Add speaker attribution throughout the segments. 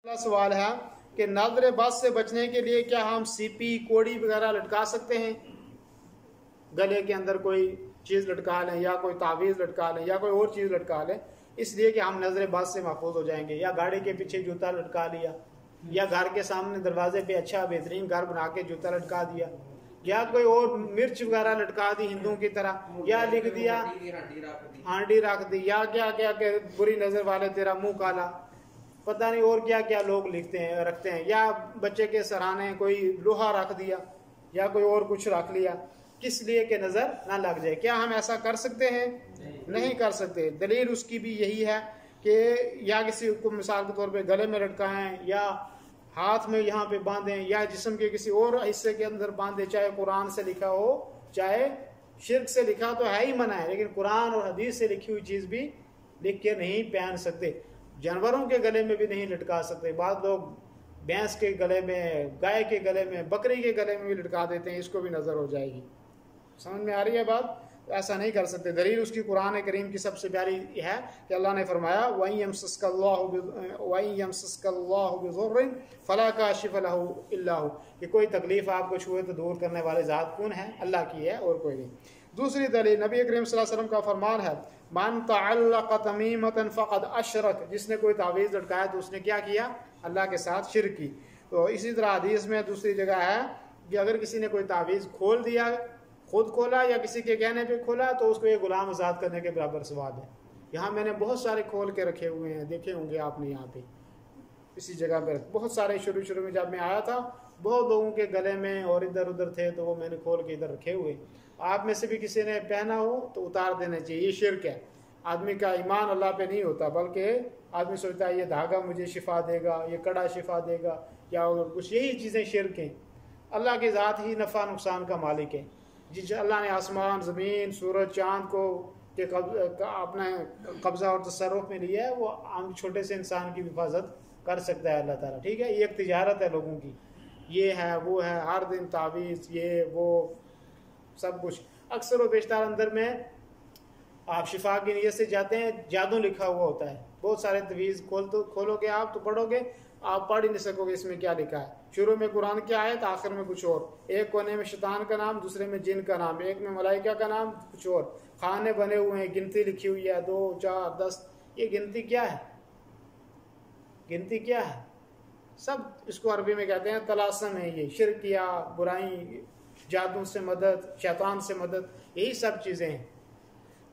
Speaker 1: अगला सवाल है कि नजर बस से बचने के लिए क्या हम सीपी कोड़ी वगैरह लटका सकते हैं? गले के अंदर कोई चीज़ लटका लें या कोई तावीज़ लटका लें या कोई और चीज़ लटका लें, इसलिए कि हम नजर बस से महफूज हो जाएंगे। या गाड़ी के पीछे जूता लटका लिया, या घर के सामने दरवाजे पे अच्छा बेहतरीन घर बना के जूता लटका दिया, या कोई और मिर्च वगैरह लटका दी हिंदुओं की तरह, या लिख दिया हांडी रख दी, या क्या क्या के बुरी नजर वाले तेरा मुंह काला, पता नहीं और क्या क्या लोग लिखते हैं रखते हैं, या बच्चे के सराहने कोई लोहा रख दिया या कोई और कुछ रख लिया, किस लिए कि नजर ना लग जाए। क्या हम ऐसा कर सकते हैं? नहीं कर सकते। दलील उसकी भी यही है कि या किसी को मिसाल के तौर पे गले में लटकाएं, या हाथ में यहाँ पे बांधें, या जिस्म के किसी और हिस्से के अंदर बांधे, चाहे कुरान से लिखा हो चाहे शिर्क से लिखा, तो है ही मना है, लेकिन कुरान और हदीस से लिखी हुई चीज भी लिख के नहीं पहन सकते। जानवरों के गले में भी नहीं लटका सकते। बाद लोग भैंस के गले में, गाय के गले में, बकरी के गले में भी लटका देते हैं, इसको भी नजर हो जाएगी। समझ में आ रही है बात? ऐसा नहीं कर सकते। दलील उसकी कुरान करीम की सबसे प्यारी है कि अल्लाह ने फरमाया फला काशिफ लहू इल्ला हू, कि कोई तकलीफ आपको छुए तो दूर करने वाले ज़ात कौन है? अल्लाह की है और कोई नहीं। दूसरी दलील नबी करीम सल्लल्लाहु अलैहि वसल्लम का फरमान है, मन तअल्लक़ तमीमतन फ़क़द अशरक, जिसने कोई तावीज़ लटकाया तो उसने क्या किया? अल्लाह के साथ शिर्क की। तो इसी तरह हदीस में दूसरी जगह है कि अगर किसी ने कोई तावीज़ खोल दिया, खुद खोला या किसी के कहने पे खोला, तो उसको ये गुलाम आज़ाद करने के बराबर सवाब है। यहाँ मैंने बहुत सारे खोल के रखे हुए हैं, देखे होंगे आपने यहाँ पे इसी जगह पर बहुत सारे। शुरू में जब मैं आया था बहुत लोगों के गले में और इधर उधर थे, तो वो मैंने खोल के इधर रखे हुए। आप में से भी किसी ने पहना हो तो उतार देना चाहिए। ये शिर्क है। आदमी का ईमान अल्लाह पे नहीं होता, बल्कि आदमी सोचता है ये धागा मुझे शिफा देगा, ये कड़ा शिफा देगा, या कुछ, यही चीज़ें शिर्क हैं। अल्लाह की ज़ात ही नफ़ा नुकसान का मालिक है। जिस अल्लाह ने आसमान, ज़मीन, सूरज, चाँद को के अपने कब्ज़ा और तसर्रुफ़ में लिया है, वो हम छोटे से इंसान की हिफाजत कर सकता है अल्लाह ताला। ठीक है, ये एक तिजारत है लोगों की, ये है वो है, हर दिन तावीज़, ये वो सब कुछ। अक्सर व बेशतर अंदर में आप शिफा की नीयत से जाते हैं, जादू लिखा हुआ होता है। बहुत सारे तवीज़ खोलोगे आप तो पढ़ोगे, आप पढ़ ही नहीं सकोगे इसमें क्या लिखा है। शुरू में कुरान की आयत, आखिर में कुछ और, एक कोने में शैतान का नाम, दूसरे में जिन का नाम, एक में मलाइका का नाम, कुछ और, खाने बने हुए हैं, गिनती लिखी हुई है 2 4 10। ये गिनती क्या है? गिनती क्या है? सब इसको अरबी में कहते हैं तलासम है। ये शिर्क किया, बुराई, जादू से मदद, शैतान से मदद, यही सब चीज़ें हैं।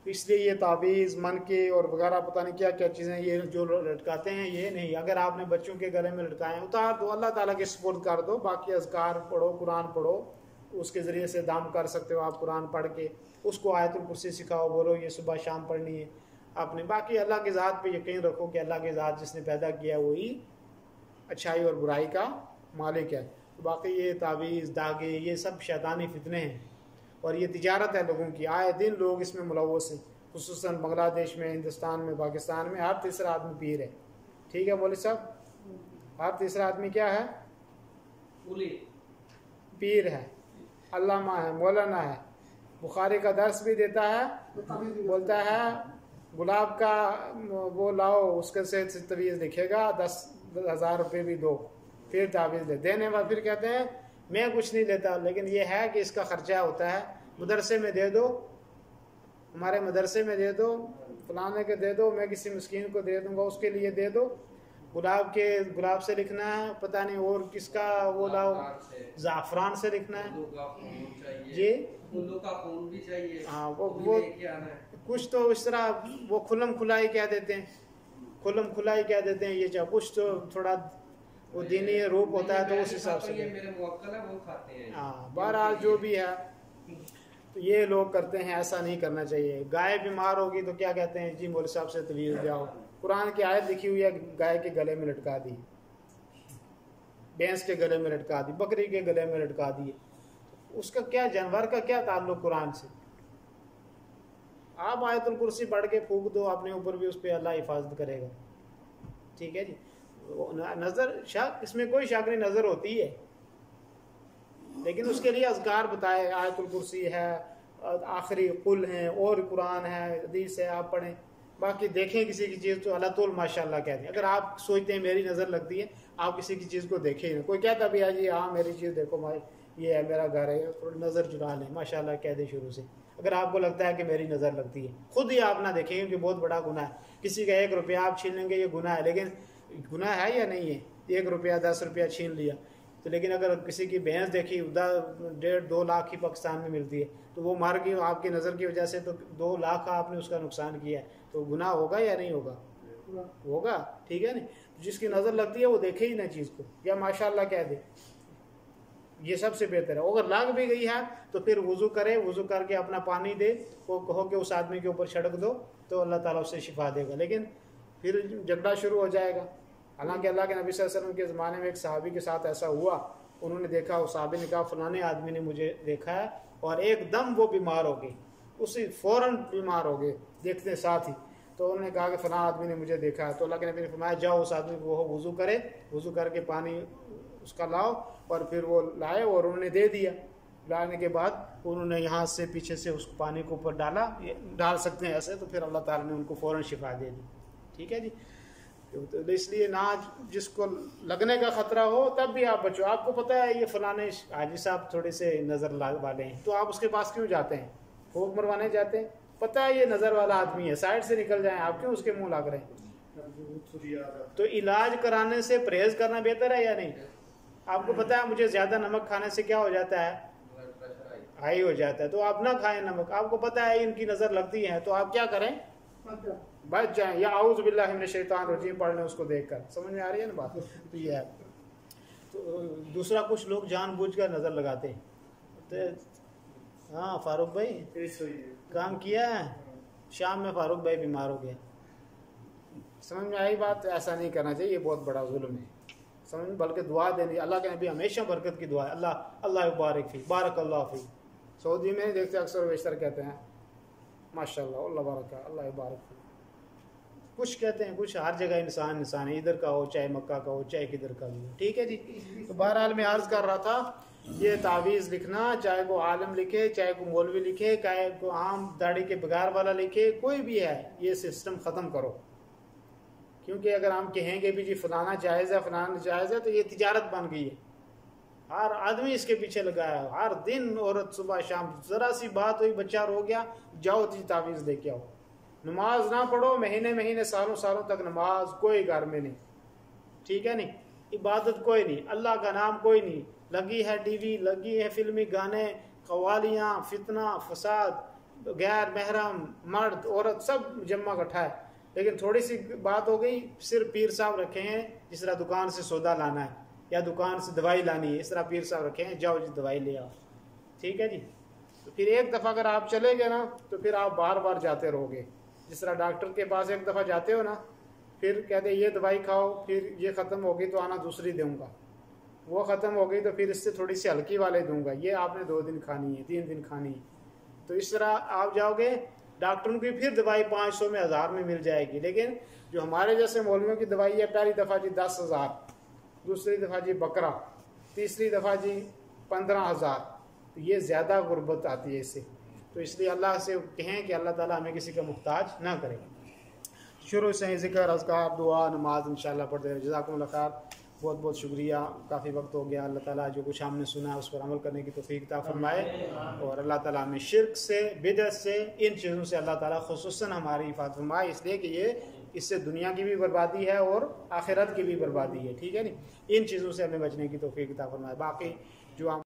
Speaker 1: इसलिए ये तावीज़, मन के और वगैरह पता नहीं क्या क्या चीज़ें ये जो लटकाते हैं, ये नहीं। अगर आपने बच्चों के गले में लटकाए, उतार दो, अल्लाह ताला के सुपुर्द कर दो। बाकी अज़कार पढ़ो, कुरान पढ़ो, उसके ज़रिए से दाम कर सकते हो आप। कुरान पढ़ के उसको आयतुल कुर्सी सिखाओ, बोलो ये सुबह शाम पढ़नी है आपने। बाकी अल्लाह की ज़ात पे यकीन रखो कि अल्लाह की ज़ात जिसने पैदा किया वही अच्छाई और बुराई का मालिक है। तो बाकी ये तावीज़, दागे, ये सब शैतानी फितने हैं और ये तिजारत है लोगों की। आए दिन लोग इसमें मुलव्वस हैं, खुसूसन बांग्लादेश में, हिंदुस्तान में, पाकिस्तान में हर तीसरा आदमी पीर है। ठीक है मौलवी साहब, हर तीसरा आदमी क्या है? पीर है, अल्लामा है, मौलाना है। बुखारी का दर्स भी देता है, बोलता है गुलाब का वो लाओ, उसके से तवीज़ लिखेगा, 10,000 रुपये भी दो, फिर तावीज़ ले देने बाद फिर कहते हैं मैं कुछ नहीं लेता, लेकिन ये है कि इसका खर्चा होता है, मदरसे में दे दो, हमारे मदरसे में दे दो, फलाने के दे दो, मैं किसी मिस्कीन को दे दूंगा, उसके लिए दे दो। गुलाब से लिखना है, पता नहीं और किसका वो लाओ, ज़ाफ़रान से लिखना है जी, हाँ वो कुछ तो इस तरह वो खुलम खुलाई कह देते हैं, खुलम खुलाई कह देते हैं। ये जब कुछ तो थोड़ा वो दीनी रूप होता है तो उस हिसाब से हाँ, बहरहाल जो भी है तो ये लोग करते हैं, ऐसा नहीं करना चाहिए। गाय बीमार होगी तो क्या कहते हैं जी मौलवी साहब से तवीज़ जाओ, कुरान की आयत लिखी हुई है, गाय के गले में लटका दी, भैंस के गले में लटका दी, बकरी के गले में लटका दी, उसका क्या, जानवर का क्या ताल्लुक कुरान से? आप आयतुल कुर्सी पढ़ के फूंक दो अपने ऊपर भी, उस पर अल्लाह हिफाजत करेगा। ठीक है जी। नजर शक, इसमें कोई शक नहीं, नजर होती है, लेकिन उसके लिए अज़कार बताए, आयतुल कुर्सी है, आखिरी कुल है, और कुरान है, हदीस है, आप पढ़ें। बाकी देखें किसी की चीज़ तो अल्लाह तौल माशाल्लाह कहते हैं। अगर आप सोचते हैं मेरी नज़र लगती है, आप किसी की चीज़ को देखें ही ना। कोई कहता भी है जी हाँ मेरी चीज़ देखो भाई, ये है मेरा घर है, थोड़ी नज़र चुरा लें, माशाल्लाह कह दे शुरू से। अगर आपको लगता है कि मेरी नज़र लगती है, खुद ही आप ना देखें, क्योंकि बहुत बड़ा गुनाह है। किसी का 1 रुपया आप छीन लेंगे, ये गुनाह है, लेकिन गुनाह है या नहीं है? 1 रुपया 10 रुपया छीन लिया तो, लेकिन अगर किसी की भैंस देखी 1.5-2 लाख की पाकिस्तान में मिलती है, तो वो मार गई आपकी नज़र की वजह से, तो 2 लाख का आपने उसका नुकसान किया है, तो गुनाह होगा या नहीं होगा? होगा, ठीक है ना। जिसकी नज़र लगती है वो देखे ही ना चीज़ को, या माशाल्लाह कह दे, ये सबसे बेहतर है। अगर लग भी गई है तो फिर वुज़ू करे, वुज़ू करके अपना पानी दे, वो कहो कि उस आदमी के ऊपर छिड़क दो, तो अल्लाह ताला उससे शिफा देगा। लेकिन फिर झगड़ा शुरू हो जाएगा। हालांकि अल्लाह के नबी सल्लल्लाहु अलैहि वसल्लम के ज़माने में एक सहाबी के साथ ऐसा हुआ, उन्होंने देखा, उस सहाबी ने कहा फलाने आदमी ने मुझे देखा है, और एकदम वो बीमार हो गए, उसी फ़ौरन बीमार हो गए देखते साथ ही। तो उन्होंने कहा कि फ़लाँ आदमी ने मुझे देखा है। तो अल्लाह के नबी ने फरमाया जाओ उस आदमी को वुज़ू करे, वुज़ू करके पानी उसका लाओ, और फिर वो लाए और उन्होंने दे दिया। लाने के बाद उन्होंने यहाँ से पीछे से उस पानी को ऊपर डाल सकते हैं ऐसे, तो फिर अल्लाह ताला ने उनको फ़ौरन शिफा दे दी। ठीक है जी। तो इसलिए ना जिसको लगने का ख़तरा हो तब भी आप बचो। आपको पता है ये फलाने हाजी साहब थोड़े से नज़र वाले हैं, तो आप उसके पास क्यों जाते हैं? फूक मरवाने जाते हैं, पता है ये नज़र वाला आदमी है, साइड से निकल जाएं, आप क्यों उसके मुंह लग रहे हैं? तो इलाज कराने से परहेज करना बेहतर है या नहीं? आपको पता है मुझे ज़्यादा नमक खाने से क्या हो जाता है? हाई हो जाता है। तो आप ना खाएं नमक। आपको पता है इनकी नज़र लगती है, तो आप क्या करें? बच जाएं, या आऊज़ बिल्लाहि मिनश शैतानिर रजीम पढ़ लें उसको देखकर। समझ में आ रही है ना बात? तो ये है। तो दूसरा, कुछ लोग जानबूझकर नज़र लगाते हैं। तो हाँ फारूक भाई काम किया है, शाम में फारूक भाई बीमार हो गया। समझ में आई बात? ऐसा नहीं करना चाहिए, ये बहुत बड़ा जुल्म है। समझ में, बल्कि दुआ देनी। अल्लाह के नबी हमेशा बरकत की दुआ है, अल्लाह अल्लाह बारिक फी, बारक अल्लाह फी। सऊदी में देखते अक्सर बेशतर कहते हैं माशाल्लाह अल्लाह बारक, अल्लाह बारक फी। कुछ कहते हैं, कुछ हर जगह इंसान है, इधर का हो चाहे मक्का का हो चाहे किधर का भी हो। ठीक है जी। तो बहरहाल मैं अर्ज़ कर रहा था, ये तावीज़ लिखना, चाहे वो आलम लिखे, चाहे को मौलवी लिखे, चाहे को आम दाढ़ी के बिगार वाला लिखे, कोई भी है, ये सिस्टम ख़त्म करो। क्योंकि अगर हम कहेंगे भी जी फलाना जायज़ है, फलाना जायज़ है, तो ये तिजारत बन गई है। हर आदमी इसके पीछे लगा है, हर दिन औरत सुबह शाम, ज़रा सी बात हुई, बच्चा रो गया, जाओ जी तावीज़ लेके आओ। नमाज ना पढ़ो, महीने महीने सालों सालों तक नमाज कोई घर में नहीं, ठीक है नहीं, इबादत कोई नहीं, अल्लाह का नाम कोई नहीं, लगी है टीवी, लगी है फिल्मी गाने, कवालियाँ, फितना, फसाद, गैर महरम, मर्द औरत सब जम्मा इकट्ठा है। लेकिन थोड़ी सी बात हो गई, सिर्फ पीर साहब रखे हैं, जिस तरह दुकान से सौदा लाना है या दुकान से दवाई लानी है, इस तरह पीर साहब रखे हैं, जाओ जी दवाई ले आओ। ठीक है जी। तो फिर एक दफ़ा अगर आप चले गए ना, तो फिर आप बार बार जाते रहोगे। जिस तरह डॉक्टर के पास एक दफ़ा जाते हो ना, फिर कहते ये दवाई खाओ, फिर ये ख़त्म हो गई तो आना दूसरी दूंगा, वो ख़त्म हो गई तो फिर इससे थोड़ी सी हल्की वाले दूंगा, ये आपने 2 दिन खानी है, 3 दिन खानी है। तो इस तरह आप जाओगे, डॉक्टरों की फिर दवाई 500 में 1000 में मिल जाएगी। लेकिन जो हमारे जैसे मौलवियों की दवाई है, पहली दफ़ा जी 10,000, दूसरी दफ़ा जी बकरा, तीसरी दफ़ा जी 15,000, तो ये ज़्यादा गुर्बत आती है इससे। तो इसलिए अल्लाह से कहें कि अल्लाह ताला हमें किसी का मुहताज ना करे। शुरू से ज़िक्र, अज़कार, दुआ, नमाज इंशाअल्लाह पढ़ते रहे। जज़ाकुमुल्लाह खैर, बहुत बहुत शुक्रिया। काफ़ी वक्त हो गया। अल्लाह ताला जो कुछ हमने सुना उस पर अमल करने की तौफीक अता फरमाए, और अल्लाह ताला हमें शिर्क से, बिदअत से, इन चीज़ों से अल्लाह ताला खुसूसन हमारी हिफाज़त फरमाए, इसलिए कि ये इससे दुनिया की भी बर्बादी है और आखिरत की भी बर्बादी है। ठीक है नी, इन चीज़ों से हमें बचने की तौफीक अता फरमाए। बाकी जो